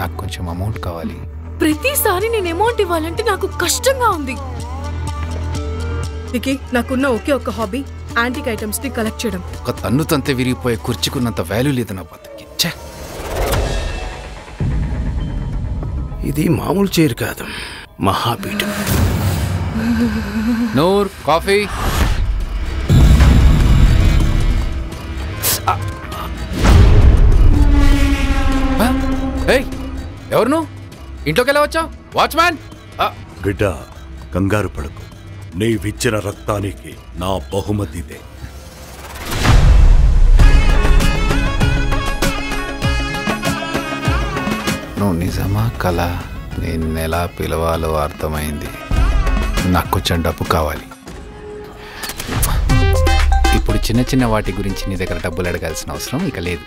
నాకు కొంచెం అమౌంట్ కావాలి. ప్రతిసారి నేను అమౌంట్ ఇవ్వాలంటే నాకు కష్టంగా ఉంది. వికీ, నాకున్న ఒకే ఒక్క హాబీ యాంటిక్ ఐటమ్స్ ని కలెక్ట్ చేయడం. ఒక తన్ను తంతే విరిగిపోయే కుర్చీకున్నంత వాల్యూ లేదు నా బతుకి. ఇది మామూలు చైర్ కాదు, మహాపీఠం. నూర్ కాఫీ. ఎవరు నువ్వు? ఇంట్లోకి ఎలా వచ్చావు? వాచ్మ్యాన్. బిడ్డ, కంగారు పడకు. నీవిచ్చిన రక్తానికి నా బహుమతిదే. నువ్వు నిజమా కళ? నిన్నెలా పిలవాలో అర్థమైంది. నాకు కొంచెం డబ్బు కావాలి. ఇప్పుడు చిన్న చిన్న వాటి గురించి నీ దగ్గర డబ్బులు అడగాల్సిన అవసరం ఇక లేదు.